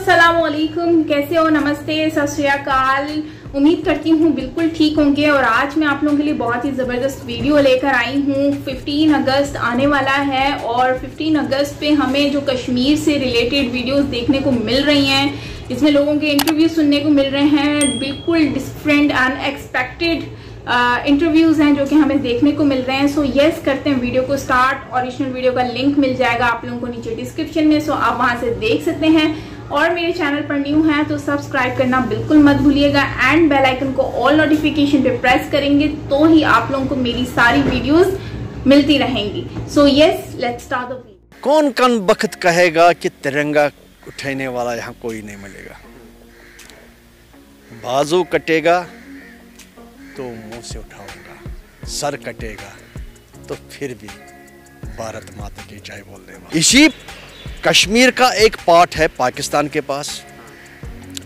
अस्सलाम वालेकुम, कैसे हो? नमस्ते, सत श्री अकाल। उम्मीद करती हूँ बिल्कुल ठीक होंगे। और आज मैं आप लोगों के लिए बहुत ही ज़बरदस्त वीडियो लेकर आई हूँ। 15 अगस्त आने वाला है और 15 अगस्त पे हमें जो कश्मीर से रिलेटेड वीडियोस देखने को मिल रही हैं, इसमें लोगों के इंटरव्यू सुनने को मिल रहे हैं। बिल्कुल डिफरेंट अनएक्सपेक्टेड इंटरव्यूज़ हैं जो कि हमें देखने को मिल रहे हैं। सो यस, करते हैं वीडियो को स्टार्ट। ओरिजिनल वीडियो का लिंक मिल जाएगा आप लोगों को नीचे डिस्क्रिप्शन में, सो आप वहां से देख सकते हैं। और मेरे चैनल पर न्यू हैं तो सब्सक्राइब करना बिल्कुल मत भूलिएगा एंड बेल आइकन को ऑल नोटिफिकेशन पे प्रेस करेंगे तो ही आप लोगों को मेरी सारी वीडियोस मिलती रहेंगी। So yes, let's start the video. कौन कौन बख्त कहेगा कि तिरंगा उठाने वाला यहाँ कोई नहीं मिलेगा। बाजू कटेगा तो मुंह से उठाऊंगा, सर कटेगा तो फिर भी भारत माता की जय बोलने वाला। इसी कश्मीर का एक पार्ट है पाकिस्तान के पास,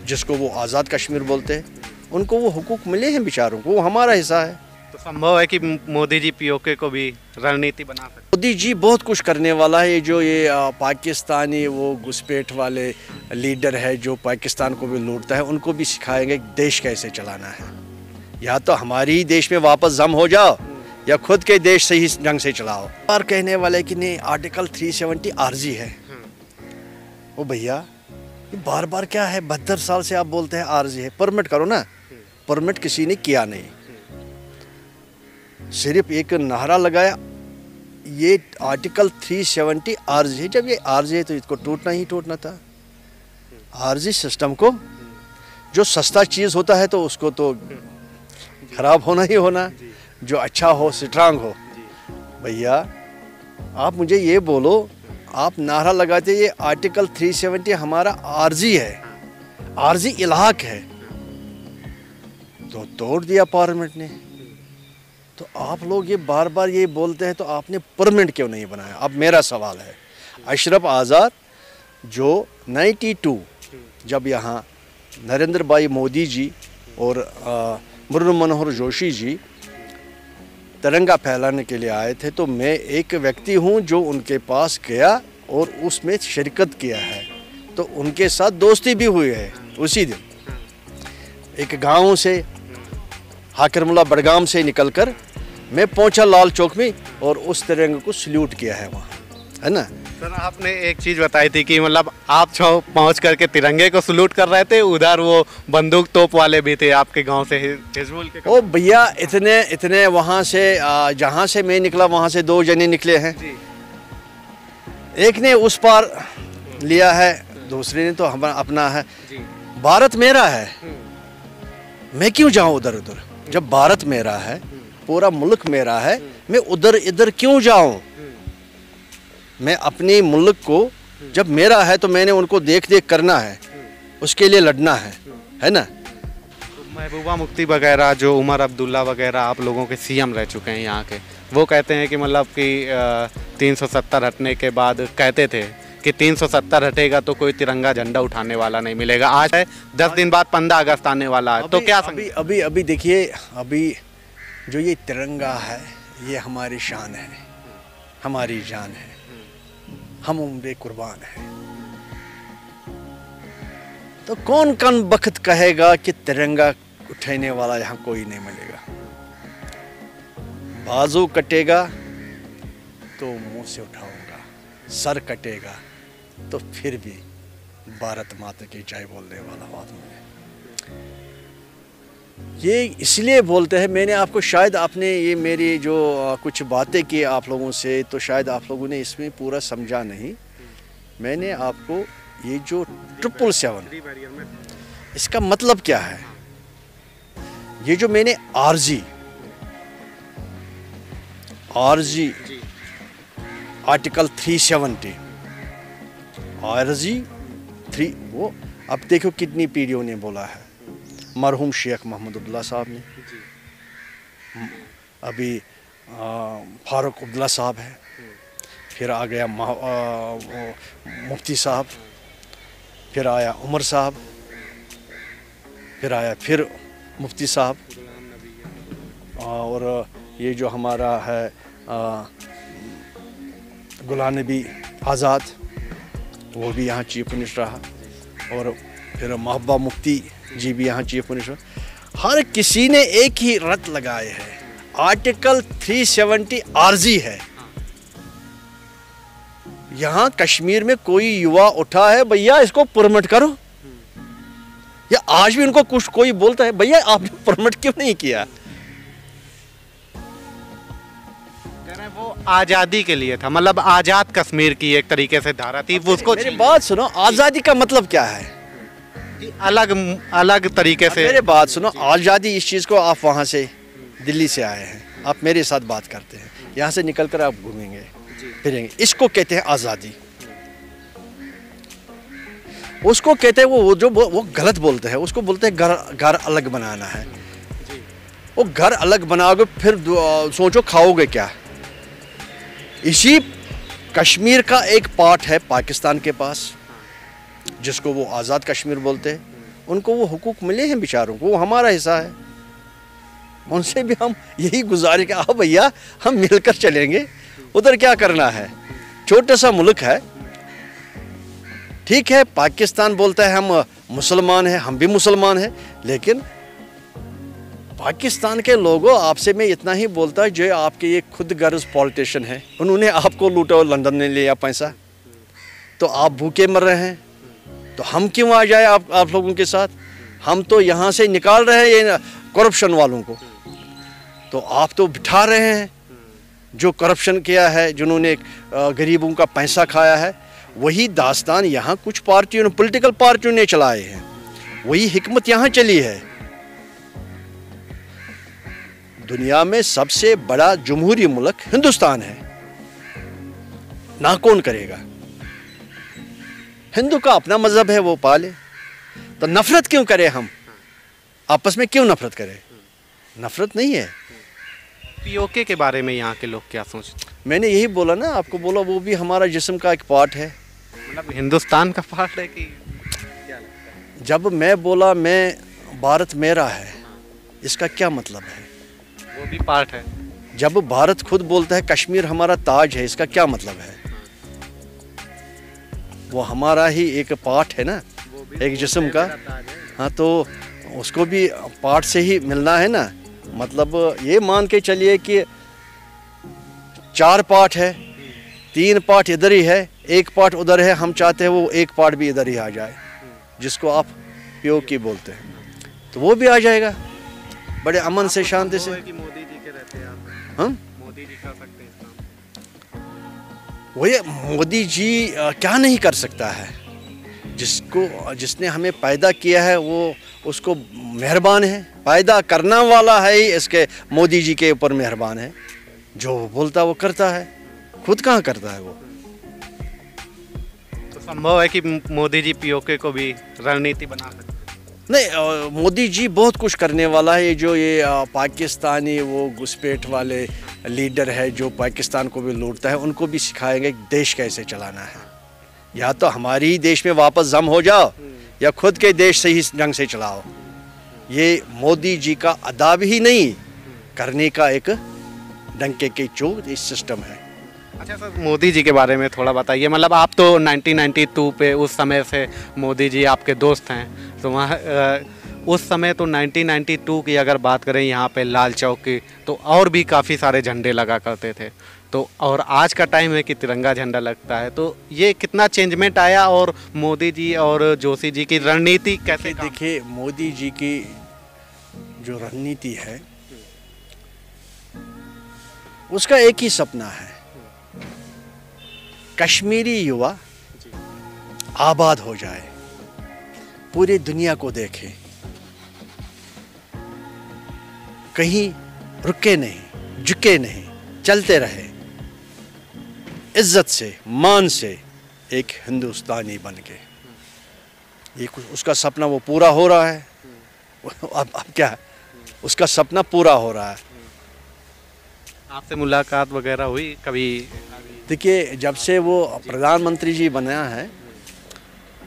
जिसको वो आज़ाद कश्मीर बोलते हैं। उनको वो हुकूक मिले हैं बेचारों को, वो हमारा हिस्सा है। तो संभव है कि मोदी जी पीओके को भी रणनीति बना सकते। मोदी जी बहुत कुछ करने वाला है। जो ये पाकिस्तानी वो घुसपैठ वाले लीडर है जो पाकिस्तान को भी लूटता है, उनको भी सिखाएंगे देश कैसे चलाना है। या तो हमारी ही देश में वापस जम हो जाओ या खुद के देश से ही ढंग से चलाओ। और कहने वाले कि नहीं आर्टिकल 370 आर्जी है। ओ भैया, ये बार बार क्या है? 72 साल से आप बोलते हैं आर्जी है। परमिट करो ना। परमिट किसी ने किया नहीं, सिर्फ एक नारा लगाया ये आर्टिकल 370 आर्जी है। जब ये आर्जी है तो इसको टूटना ही टूटना था। आर्जी सिस्टम को, जो सस्ता चीज़ होता है तो उसको तो खराब होना ही होना, जो अच्छा हो स्ट्रांग हो। भैया आप मुझे ये बोलो, आप नारा लगाते ये आर्टिकल 370 हमारा आर्जी है, आर्जी इलाक है, तो तोड़ दिया पार्लियामेंट ने। तो आप लोग ये बार बार ये बोलते हैं तो आपने परमानेंट क्यों नहीं बनाया? अब मेरा सवाल है, अशरफ आज़ाद जो 92 जब यहाँ नरेंद्र भाई मोदी जी और मुरली मनोहर जोशी जी तिरंगा फैलाने के लिए आए थे, तो मैं एक व्यक्ति हूं जो उनके पास गया और उसमें शिरकत किया है। तो उनके साथ दोस्ती भी हुई है। उसी दिन एक गांव से हाकिरमुल्ला बड़गाम से निकलकर मैं पहुंचा लाल चौक में और उस तिरंगे को सल्यूट किया है वहाँ, है ना। सर आपने एक चीज़ बताई थी कि मतलब आप पहुंच करके तिरंगे को सल्यूट कर रहे थे, उधर वो बंदूक तोप वाले भी थे आपके गांव से हिजबुल के। ओ भैया, इतने वहाँ से जहाँ से मैं निकला वहाँ से 2 जने निकले हैं। एक ने उस पार लिया है, दूसरे ने तो हमारा अपना है। भारत मेरा है, मैं क्यों जाऊँ उधर उधर? जब भारत मेरा है, पूरा मुल्क मेरा है, मैं उधर इधर क्यों जाऊँ? मैं अपने मुल्क को, जब मेरा है तो मैंने उनको देख देख करना है, उसके लिए लड़ना है ना। तो महबूबा मुफ्ती वगैरह, जो उमर अब्दुल्ला वगैरह आप लोगों के सीएम रह चुके हैं यहाँ के, वो कहते हैं कि मतलब कि 370 हटने के बाद कहते थे कि 370 हटेगा तो कोई तिरंगा झंडा उठाने वाला नहीं मिलेगा। आज है 10 दिन बाद 15 अगस्त आने वाला है, तो क्या अभी देखिए, अभी जो ये तिरंगा है ये हमारी शान है, हमारी जान है, हम उम्र कुर्बान है। तो कौन कौन बख्त कहेगा कि तिरंगा उठाने वाला यहाँ कोई नहीं मिलेगा। बाजू कटेगा तो मुंह से उठाऊंगा, सर कटेगा तो फिर भी भारत माता की जय बोलने वाला आदमी है। ये इसलिए बोलते हैं, मैंने आपको शायद आपने ये मेरी जो कुछ बातें की आप लोगों से, तो शायद आप लोगों ने इसमें पूरा समझा नहीं। मैंने आपको ये जो 777 इसका मतलब क्या है, ये जो मैंने आर्जी आर्टिकल 370 आर्जी 3, वो अब देखो कितनी पीढ़ियों ने बोला है। मरहूम शेख मोहम्मद अब्दुल्ला साहब ने, अभी फारूक अब्दुल्ला साहब है, फिर आ गया मुफ्ती साहब, फिर आया उमर साहब, फिर आया फिर मुफ्ती साहब, और ये जो हमारा है गुलाम नबी आज़ाद, वो भी यहाँ चीफ मिनिस्टर रहा। और फिर महबूबा मुफ्ती जी भी यहाँ चीफ मिनिस्टर, हर किसी ने एक ही रट लगाए है, आर्टिकल 370 आर्जी है। यहाँ कश्मीर में कोई युवा उठा है, भैया इसको परमिट करो, या आज भी उनको कुछ कोई बोलता है भैया आपने परमिट क्यों नहीं किया? वो आज़ादी के लिए था, मतलब आज़ाद कश्मीर की एक तरीके से धारा थी, वो उसको। मेरी बात सुनो, आज़ादी का मतलब क्या है? अलग अलग तरीके से। मेरी बात सुनो, आज़ादी इस चीज़ को, आप वहाँ से दिल्ली से आए हैं, आप मेरे साथ बात करते हैं, यहाँ से निकल कर आप घूमेंगे फिरेंगे, इसको कहते हैं आज़ादी। उसको कहते हैं वो गलत बोलते हैं, उसको बोलते हैं घर अलग बनाना है। वो घर अलग बनाओगे फिर सोचो खाओगे क्या? इसी कश्मीर का एक पार्ट है पाकिस्तान के पास, जिसको वो आज़ाद कश्मीर बोलते हैं। उनको वो हुकूक मिले हैं बेचारों को, वो हमारा हिस्सा है। उनसे भी हम यही गुजारिश कि आओ भैया हम मिलकर चलेंगे, उधर क्या करना है, छोटा सा मुल्क है। ठीक है, पाकिस्तान बोलता है हम मुसलमान हैं, हम भी मुसलमान हैं, लेकिन पाकिस्तान के लोगों, आपसे मैं इतना ही बोलता है, जो आपके ये खुद गर्ज पॉलिटिशियन हैं, उन्होंने आपको लूटा और लंदन ने लिया पैसा, तो आप भूखे मर रहे हैं, तो हम क्यों आ जाए आप लोगों के साथ? हम तो यहाँ से निकाल रहे हैं ये करप्शन वालों को, तो आप तो बिठा रहे हैं जो करप्शन किया है, जिन्होंने गरीबों का पैसा खाया है। वही दास्तान यहाँ कुछ पार्टियों ने, पॉलिटिकल पार्टियों ने चलाए हैं, वही हिकमत यहाँ चली है। दुनिया में सबसे बड़ा जमहूरी मुल्क हिंदुस्तान है, ना कौन करेगा? हिंदू का अपना मजहब है, वो पाले, तो नफरत क्यों करें हम? आपस में क्यों नफरत करें? नफरत नहीं है। पीओके के बारे में यहाँ के लोग क्या सोचते? मैंने यही बोला ना, आपको बोला, वो भी हमारा जिस्म का एक पार्ट है। मतलब हिंदुस्तान का पार्ट है कि क्या लगता है? जब मैं बोला मैं भारत मेरा है, इसका क्या मतलब है? वो भी पार्ट है। जब भारत खुद बोलता है कश्मीर हमारा ताज है, इसका क्या मतलब है? वो हमारा ही एक पार्ट है ना, एक जिस्म का। हाँ, तो उसको भी पार्ट से ही मिलना है ना। मतलब ये मान के चलिए कि 4 पार्ट है, 3 पार्ट इधर ही है, 1 पार्ट उधर है, हम चाहते हैं वो 1 पार्ट भी इधर ही आ जाए, जिसको आप पीओके बोलते हैं, तो वो भी आ जाएगा बड़े अमन से, शांति से। मोदी जी के रहते हैं, हम मोदी जी कर सकते हैं इसका। वो मोदी जी क्या नहीं कर सकता है? जिसने हमें पैदा किया है वो उसको मेहरबान है, पैदा करना वाला है ही इसके मोदी जी के ऊपर मेहरबान है। जो बोलता वो करता है, खुद कहाँ करता है वो? तो संभव है कि मोदी जी पीओके को भी रणनीति बना सकते हैं? नहीं, मोदी जी बहुत कुछ करने वाला है। जो ये पाकिस्तानी वो घुसपैठ वाले लीडर है जो पाकिस्तान को भी लूटता है, उनको भी सिखाएंगे देश कैसे चलाना है। या तो हमारी ही देश में वापस जम हो जाओ, या खुद के देश से ही ढंग से चलाओ। ये मोदी जी का अदाब ही नहीं, करने का एक डंके के चोट इस सिस्टम है। अच्छा सर, मोदी जी के बारे में थोड़ा बताइए। मतलब आप तो 1992 पे उस समय से मोदी जी आपके दोस्त हैं, तो वहाँ उस समय तो 1992 की अगर बात करें यहाँ पे लाल चौक की, तो और भी काफ़ी सारे झंडे लगा करते थे, तो और आज का टाइम है कि तिरंगा झंडा लगता है, तो ये कितना चेंजमेंट आया? और मोदी जी और जोशी जी की रणनीति कैसे? देखिए, मोदी जी की जो रणनीति है उसका एक ही सपना है, कश्मीरी युवा आबाद हो जाए, पूरी दुनिया को देखे, कहीं रुके नहीं, झुके नहीं, चलते रहे इज्जत से, मान से, एक हिंदुस्तानी बन के। ये उसका सपना वो पूरा हो रहा है। अब क्या है, उसका सपना पूरा हो रहा है। आपसे मुलाकात वगैरह हुई कभी? देखिए, जब से वो प्रधानमंत्री जी बना है,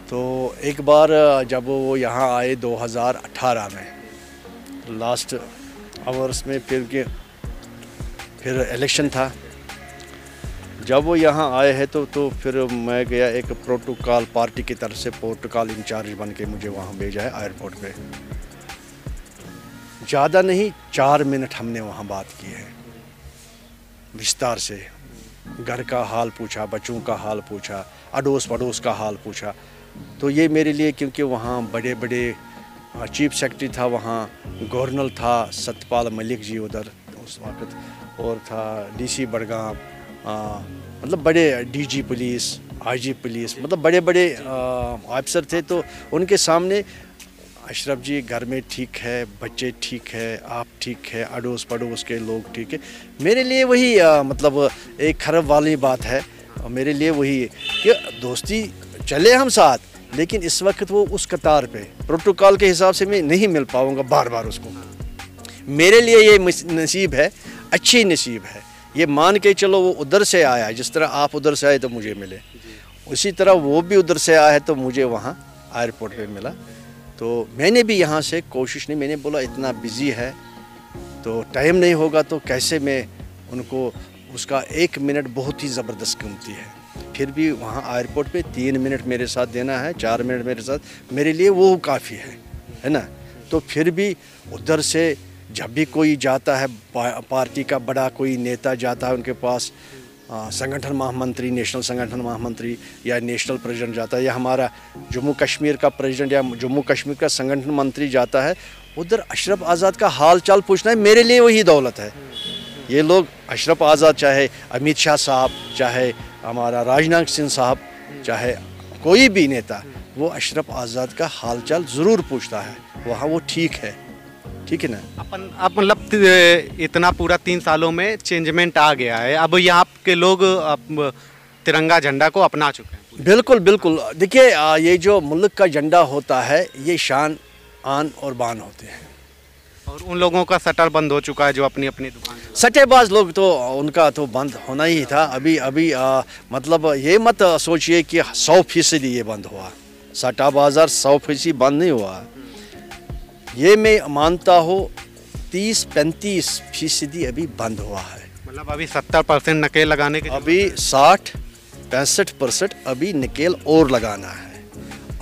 तो एक बार जब वो यहाँ आए 2018 में लास्ट आवर्स में, फिर इलेक्शन था जब वो यहाँ आए हैं तो फिर मैं गया, एक प्रोटोकॉल पार्टी की तरफ से प्रोटोकॉल इंचार्ज बन के मुझे वहाँ भेजा है एयरपोर्ट पे। ज़्यादा नहीं 4 मिनट हमने वहाँ बात की है विस्तार से। घर का हाल पूछा, बच्चों का हाल पूछा, अड़ोस पड़ोस का हाल पूछा। तो ये मेरे लिए, क्योंकि वहाँ बड़े बड़े चीफ सेक्रेटरी था, वहाँ गवर्नर था सत्यपाल मलिक जी उधर उस वक्त, और था डीसी बड़गाम, मतलब बड़े डीजी पुलिस, आईजी पुलिस, मतलब बड़े बड़े अफसर थे। तो उनके सामने अशरफ जी घर में ठीक है, बच्चे ठीक है, आप ठीक है, अड़ोस पड़ोस के लोग ठीक है। मेरे लिए वही मतलब एक खरब वाली बात है। मेरे लिए वही कि दोस्ती चले हम साथ, लेकिन इस वक्त वो उस कतार पे प्रोटोकॉल के हिसाब से मैं नहीं मिल पाऊँगा बार बार उसको। मेरे लिए ये नसीब है, अच्छी नसीब है। ये मान के चलो वो उधर से आया है, जिस तरह आप उधर से आए तो मुझे मिले, उसी तरह वो भी उधर से आया है तो मुझे वहाँ एयरपोर्ट पे मिला। तो मैंने भी यहाँ से कोशिश नहीं, मैंने बोला इतना बिज़ी है तो टाइम नहीं होगा तो कैसे मैं उनको, उसका 1 मिनट बहुत ही ज़बरदस्त कीमती है। फिर भी वहाँ एयरपोर्ट पे 3 मिनट मेरे साथ देना है, 4 मिनट मेरे साथ, मेरे लिए वो काफ़ी है ना। तो फिर भी उधर से जब भी कोई जाता है, पार्टी का बड़ा कोई नेता जाता है उनके पास, संगठन महामंत्री, नेशनल संगठन महामंत्री या नेशनल प्रेसिडेंट जाता है, या हमारा जम्मू कश्मीर का प्रेसिडेंट या जम्मू कश्मीर का संगठन मंत्री जाता है, उधर अशरफ आज़ाद का हाल चाल पूछना है, मेरे लिए वही दौलत है। ये लोग अशरफ आज़ाद, चाहे अमित शाह साहब, चाहे हमारा राजनाथ सिंह साहब, चाहे कोई भी नेता, वो अशरफ आज़ाद का हाल चाल ज़रूर पूछता है। वहाँ वो ठीक है ना। अब मतलब इतना पूरा 3 सालों में चेंजमेंट आ गया है, अब यहाँ के लोग अब तिरंगा झंडा को अपना चुके हैं। बिल्कुल बिल्कुल। देखिए ये जो मुल्क का झंडा होता है, ये शान, आन और बान होते हैं। और उन लोगों का शटर बंद हो चुका है जो अपनी अपनी दुकान, सट्टेबाज लोग, तो उनका तो बंद होना ही था। अभी मतलब ये मत सोचिए कि 100% ये बंद हुआ। सट्टा बाज़ार 100% बंद नहीं हुआ। ये मैं मानता हूँ 30-35% अभी बंद हुआ है। मतलब अभी 70% नकेल लगाने के, अभी 60-65% अभी नकेल और लगाना है।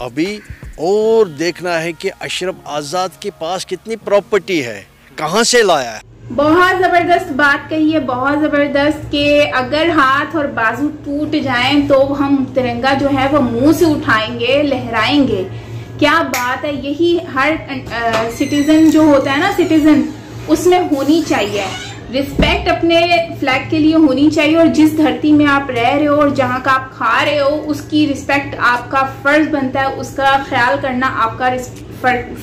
अभी और देखना है कि अशरफ आज़ाद के पास कितनी प्रॉपर्टी है, कहाँ से लाया है। बहुत ज़बरदस्त बात कही है, बहुत ज़बरदस्त, कि अगर हाथ और बाजू टूट जाएं तो हम तिरंगा जो है वो मुंह से उठाएंगे, लहराएंगे। क्या बात है। यही हर सिटीजन जो होता है ना, सिटीजन, उसमें होनी चाहिए रिस्पेक्ट, अपने फ्लैग के लिए होनी चाहिए। और जिस धरती में आप रह रहे हो और जहाँ का आप खा रहे हो, उसकी रिस्पेक्ट आपका फर्ज बनता है, उसका ख्याल करना आपका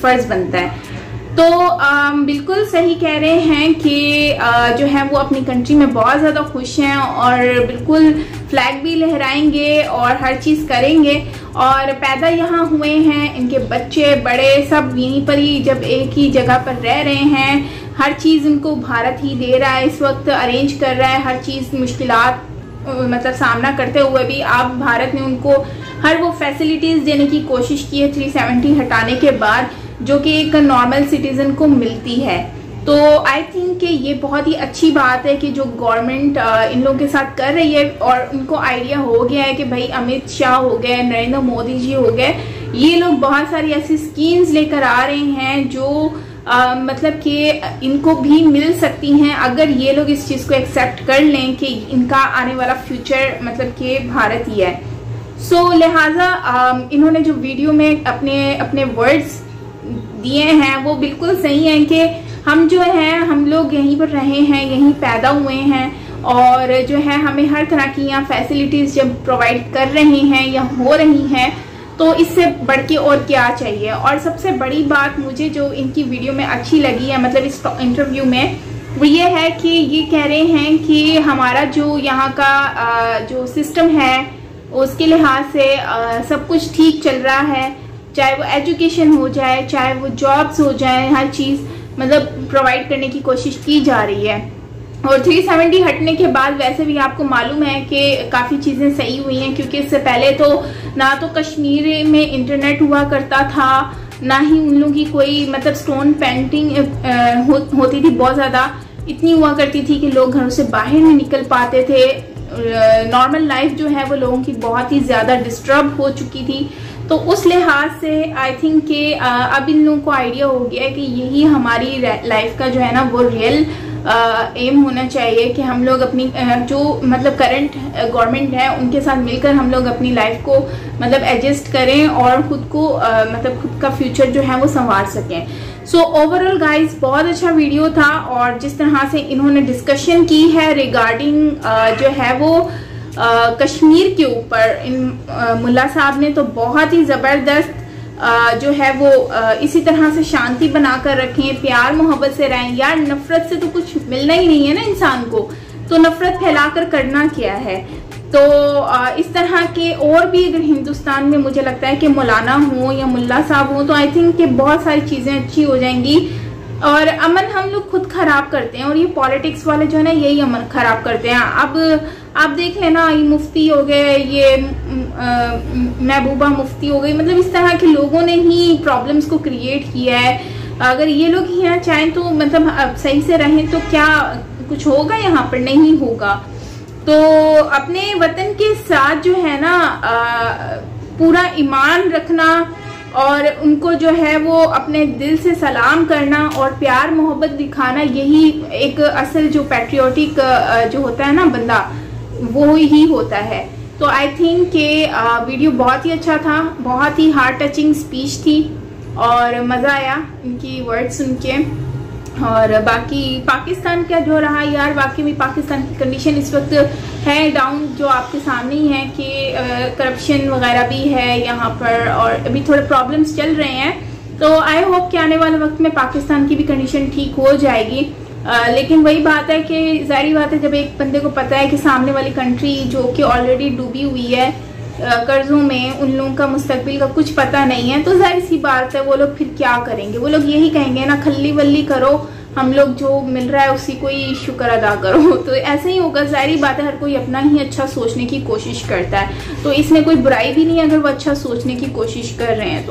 फर्ज बनता है। तो बिल्कुल सही कह रहे हैं कि जो है वो अपनी कंट्री में बहुत ज़्यादा खुश हैं और बिल्कुल फ्लैग भी लहराएंगे और हर चीज़ करेंगे। और पैदा यहाँ हुए हैं, इनके बच्चे बड़े सब यहीं पर ही, जब एक ही जगह पर रह रहे हैं, हर चीज़ उनको भारत ही दे रहा है, इस वक्त अरेंज कर रहा है हर चीज़, मुश्किलात मतलब सामना करते हुए भी आप भारत ने उनको हर वो फैसिलिटीज़ देने की कोशिश की है 370 हटाने के बाद, जो कि एक नॉर्मल सिटीजन को मिलती है। तो आई थिंक कि ये बहुत ही अच्छी बात है कि जो गवर्नमेंट इन लोगों के साथ कर रही है, और उनको आइडिया हो गया है कि भाई अमित शाह हो गए, नरेंद्र मोदी जी हो गए, ये लोग बहुत सारी ऐसी स्कीम्स लेकर आ रहे हैं जो मतलब कि इनको भी मिल सकती हैं अगर ये लोग इस चीज़ को एक्सेप्ट कर लें कि इनका आने वाला फ्यूचर मतलब कि भारत ही है। सो लिहाजा इन्होंने जो वीडियो में अपने वर्ड्स दिए हैं वो बिल्कुल सही हैं कि हम जो हैं, हम लोग यहीं पर रहे हैं, यहीं पैदा हुए हैं, और जो है हमें हर तरह की यहाँ फैसिलिटीज़ जब प्रोवाइड कर रहे हैं या हो रही हैं, तो इससे बढ़ के और क्या चाहिए। और सबसे बड़ी बात मुझे जो इनकी वीडियो में अच्छी लगी है, मतलब इस इंटरव्यू में, वो ये है कि ये कह रहे हैं कि हमारा जो यहाँ का जो सिस्टम है उसके लिहाज से सब कुछ ठीक चल रहा है, चाहे वो एजुकेशन हो जाए, चाहे वो जॉब्स हो जाए, हर चीज़ मतलब प्रोवाइड करने की कोशिश की जा रही है। और 370 हटने के बाद वैसे भी आपको मालूम है कि काफ़ी चीज़ें सही हुई हैं, क्योंकि इससे पहले तो ना तो कश्मीर में इंटरनेट हुआ करता था, ना ही उन लोगों की कोई मतलब स्टोन पेंटिंग होती थी, बहुत ज़्यादा इतनी हुआ करती थी कि लोग घरों से बाहर नहीं निकल पाते थे। नॉर्मल लाइफ जो है वो लोगों की बहुत ही ज़्यादा डिस्टर्ब हो चुकी थी। तो उस लिहाज से आई थिंक कि अब इन लोगों को आइडिया हो गया है कि यही हमारी लाइफ का जो है ना वो रियल एम होना चाहिए कि हम लोग अपनी जो मतलब करंट गवर्नमेंट है उनके साथ मिलकर हम लोग अपनी लाइफ को मतलब एडजस्ट करें और खुद को मतलब खुद का फ्यूचर जो है वो संवार सकें। सो ओवरऑल गाइज बहुत अच्छा वीडियो था, और जिस तरह से इन्होंने डिस्कशन की है रिगार्डिंग जो है वो कश्मीर के ऊपर इन मुल्ला साहब ने तो बहुत ही ज़बरदस्त जो है वो इसी तरह से शांति बनाकर रखें, प्यार मोहब्बत से रहें। यार नफरत से तो कुछ मिलना ही नहीं है ना इंसान को, तो नफरत फैलाकर करना क्या है। तो इस तरह के और भी अगर हिंदुस्तान में मुझे लगता है कि मौलाना हो या मुल्ला साहब हो तो आई थिंक कि बहुत सारी चीज़ें अच्छी हो जाएंगी। और अमन हम लोग खुद खराब करते हैं, और ये पॉलिटिक्स वाले जो है ना यही अमन खराब करते हैं। अब आप देख लेना, ये मुफ्ती हो गए, ये महबूबा मुफ्ती हो गई, मतलब इस तरह के लोगों ने ही प्रॉब्लम्स को क्रिएट किया है। अगर ये लोग ही यहाँ चाहें तो मतलब सही से रहें तो क्या कुछ होगा यहाँ पर? नहीं होगा। तो अपने वतन के साथ जो है ना पूरा ईमान रखना और उनको जो है वो अपने दिल से सलाम करना और प्यार मोहब्बत दिखाना, यही एक असल जो पैट्रियोटिक जो होता है ना बंदा, वो ही होता है। तो आई थिंक कि वीडियो बहुत ही अच्छा था, बहुत ही हार्ट टचिंग स्पीच थी और मज़ा आया इनकी वर्ड सुन के। और बाकी पाकिस्तान का जो रहा यार, वाकई में पाकिस्तान की कंडीशन इस वक्त है डाउन, जो आपके सामने ही है कि करप्शन वगैरह भी है यहाँ पर और अभी थोड़े प्रॉब्लम्स चल रहे हैं। तो आई होप कि आने वाले वक्त में पाकिस्तान की भी कंडीशन ठीक हो जाएगी। लेकिन वही बात है कि जाहिर बात है जब एक बंदे को पता है कि सामने वाली कंट्री जो कि ऑलरेडी डूबी हुई है कर्जों में, उन लोगों का मुस्तकबिल का कुछ पता नहीं है, तो जाहिर सी बात है वो लोग फिर क्या करेंगे? वो लोग यही कहेंगे ना, खल्ली वल्ली करो, हम लोग जो मिल रहा है उसी को ही शुक्र अदा करो। तो ऐसे ही होगा, जाहिर बात है हर कोई अपना ही अच्छा सोचने की कोशिश करता है, तो इसमें कोई बुराई भी नहीं है अगर वो अच्छा सोचने की कोशिश कर रहे हैं।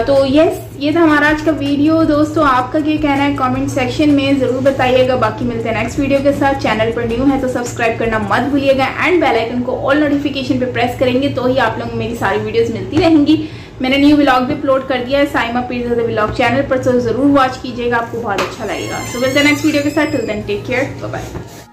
तो यस, ये था हमारा आज का वीडियो। दोस्तों आपका क्या कहना है कमेंट सेक्शन में ज़रूर बताइएगा। बाकी मिलते हैं नेक्स्ट वीडियो के साथ। चैनल पर न्यू है तो सब्सक्राइब करना मत भूलिएगा एंड बेल आइकन को ऑल नोटिफिकेशन पे प्रेस करेंगे तो ही आप लोगों को मेरी सारी वीडियोस मिलती रहेंगी। मैंने न्यू व्लॉग भी अपलोड कर दिया है Saima pizza the vlog channel पर, तो ज़रूर वॉच कीजिएगा, आपको बहुत अच्छा लगेगा। सो मिलते हैं नेक्स्ट वीडियो के साथ। Till then take care, bye bye.